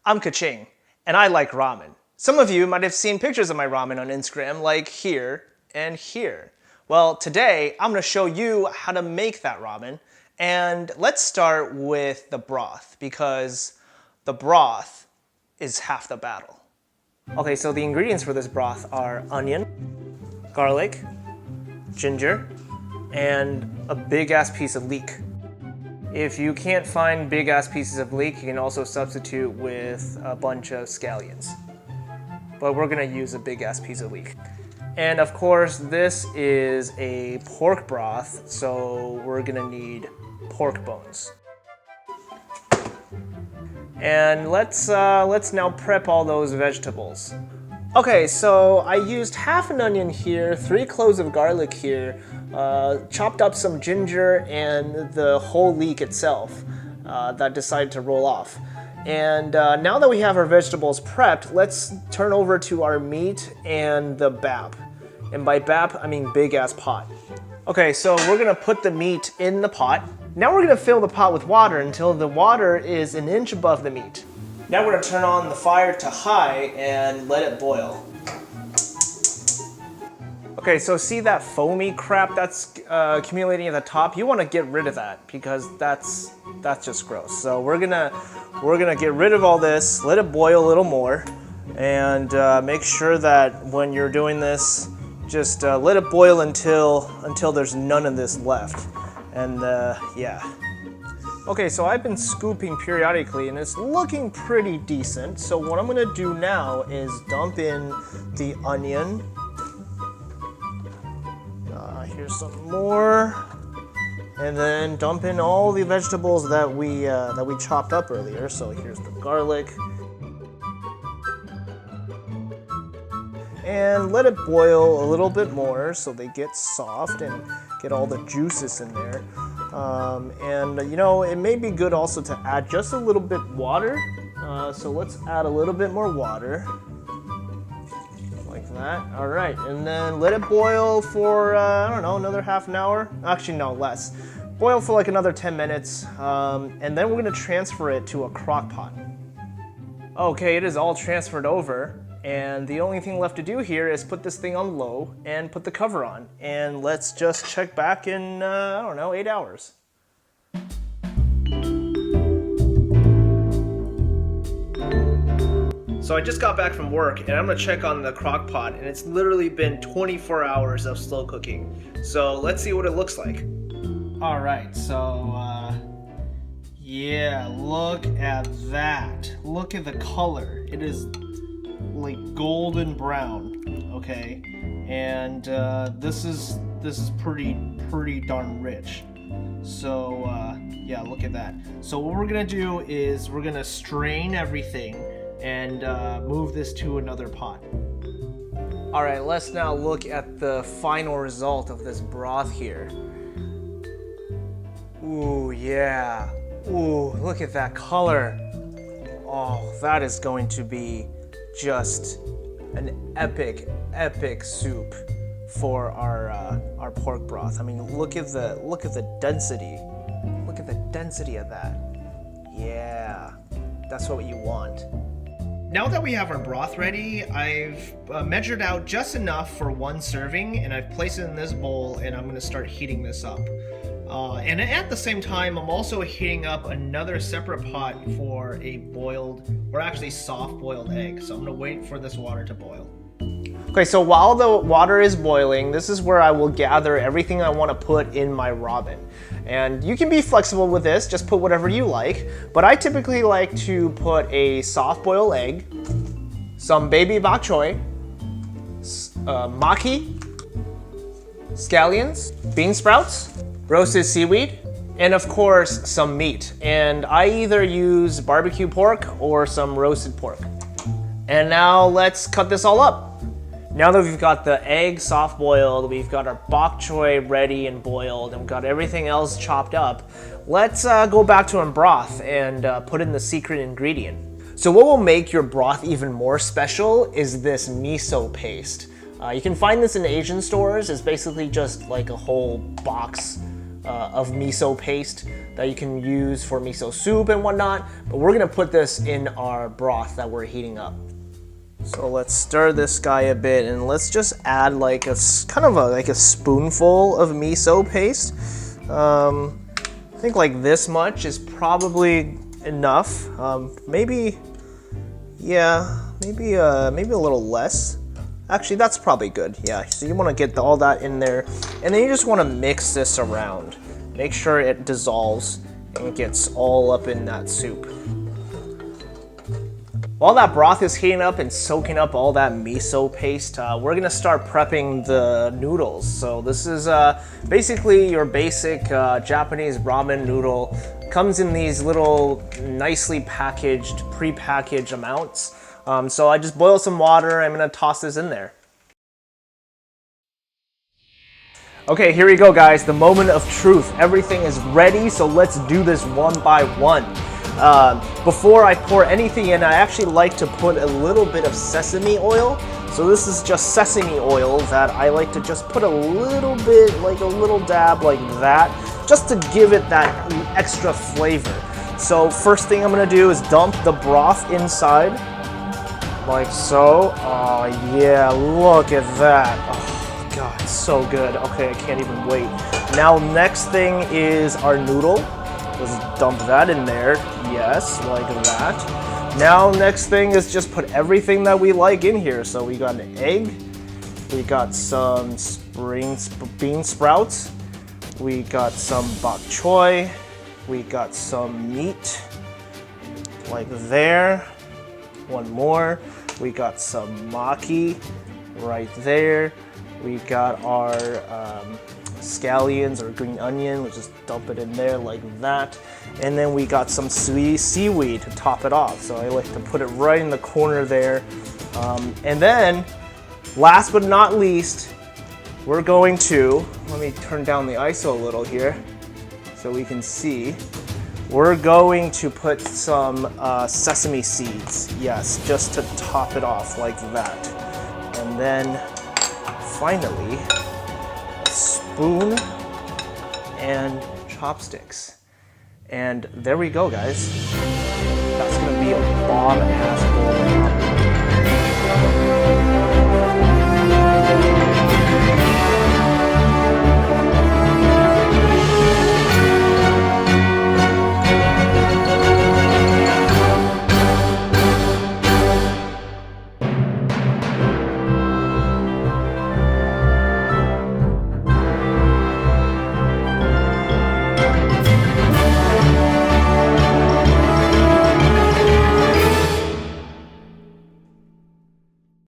I'm Kaching, and I like ramen. Some of you might have seen pictures of my ramen on Instagram, like here and here. Well, today I'm going to show you how to make that ramen, and let's start with the broth, because the broth is half the battle. Okay, so the ingredients for this broth are onion, garlic, ginger, and a big-ass piece of leek. If you can't find big-ass pieces of leek, you can also substitute with a bunch of scallions. But we're gonna use a big-ass piece of leek. And of course, this is a pork broth, so we're gonna need pork bones. And let's now prep all those vegetables. Okay, so I used half an onion here, 3 cloves of garlic here, chopped up some ginger and the whole leek itself that decided to roll off. And now that we have our vegetables prepped, let's turn over to our meat and the bap. And by bap, I mean big ass pot. Okay, so we're gonna put the meat in the pot. Now we're gonna fill the pot with water until the water is an inch above the meat. Now we're gonna turn on the fire to high and let it boil. Okay, so see that foamy crap that's accumulating at the top? You wanna get rid of that because that's just gross. So we're gonna get rid of all this, let it boil a little more, and make sure that when you're doing this, just let it boil until there's none of this left. And yeah. Okay, so I've been scooping periodically and it's looking pretty decent. So what I'm gonna do now is dump in the onion. Here's some more. And then dump in all the vegetables that we chopped up earlier. So here's the garlic. And let it boil a little bit more so they get soft and get all the juices in there. And you know, it may be good also to add just a little bit water. So let's add a little bit more water. Like that. All right, and then let it boil for, I don't know, another half an hour. Actually, no, less. Boil for like another 10 minutes. And then we're gonna transfer it to a crock pot. Okay, it is all transferred over. And the only thing left to do here is put this thing on low and put the cover on. And let's just check back in, I don't know, 8 hours. So I just got back from work and I'm gonna check on the crock pot, and it's literally been 24 hours of slow cooking. So let's see what it looks like. All right, so yeah, look at that. Look at the color. It is like golden brown, okay, and this is pretty darn rich. So yeah, look at that. So what we're gonna do is we're gonna strain everything and move this to another pot. All right, let's now look at the final result of this broth here. Ooh, yeah. Ooh, look at that color. Oh, that is going to be just an epic soup for our pork broth. I mean, look at the density. Look at the density of that. Yeah, that's what you want. Now that we have our broth ready, I've measured out just enough for 1 serving, and I've placed it in this bowl, and I'm gonna start heating this up. And at the same time, I'm also heating up another separate pot for a boiled, or actually soft boiled egg. So I'm gonna wait for this water to boil. Okay, so while the water is boiling, this is where I will gather everything I wanna put in my ramen. And you can be flexible with this, just put whatever you like. But I typically like to put a soft boiled egg, some baby bok choy, maki, scallions, bean sprouts, roasted seaweed, and of course some meat. And I either use barbecue pork or some roasted pork. And now let's cut this all up. Now that we've got the egg soft boiled, we've got our bok choy ready and boiled, and we've got everything else chopped up, let's go back to our broth and put in the secret ingredient. So what will make your broth even more special is this miso paste. You can find this in Asian stores. It's basically just like a whole box of miso paste that you can use for miso soup and whatnot. But we're gonna put this in our broth that we're heating up. So let's stir this guy a bit, and let's just add like a kind of like a spoonful of miso paste. I think like this much is probably enough. Maybe a little less. Actually, that's probably good. Yeah, so you want to get all that in there, and then you just want to mix this around. Make sure it dissolves and it gets all up in that soup. While that broth is heating up and soaking up all that miso paste, we're gonna start prepping the noodles. So this is basically your basic Japanese ramen noodle. Comes in these little nicely packaged, pre-packaged amounts. So I just boil some water. I'm gonna toss this in there. Okay, here we go, guys. The moment of truth. Everything is ready, so let's do this one by one. Before I pour anything in, I actually like to put a little bit of sesame oil. So this is just sesame oil that I like to just put a little bit, like a little dab like that, just to give it that extra flavor. So first thing I'm gonna do is dump the broth inside, like so. Oh yeah, look at that. Oh God, so good. Okay, I can't even wait. Now next thing is our noodle. Let's dump that in there. Yes, like that. Now next thing is just put everything that we like in here. So we got an egg, we got some bean sprouts, we got some bok choy, we got some meat, like there. One more. We got some maki right there. We got our scallions or green onion. We'll just dump it in there like that. And then we got some sweet seaweed to top it off. So I like to put it right in the corner there. And then, last but not least, we're going to, let me turn down the ISO a little here so we can see. We're going to put some sesame seeds. Yes, just to top it off like that. And then finally, spoon and chopsticks. And there we go, guys. That's gonna be a bomb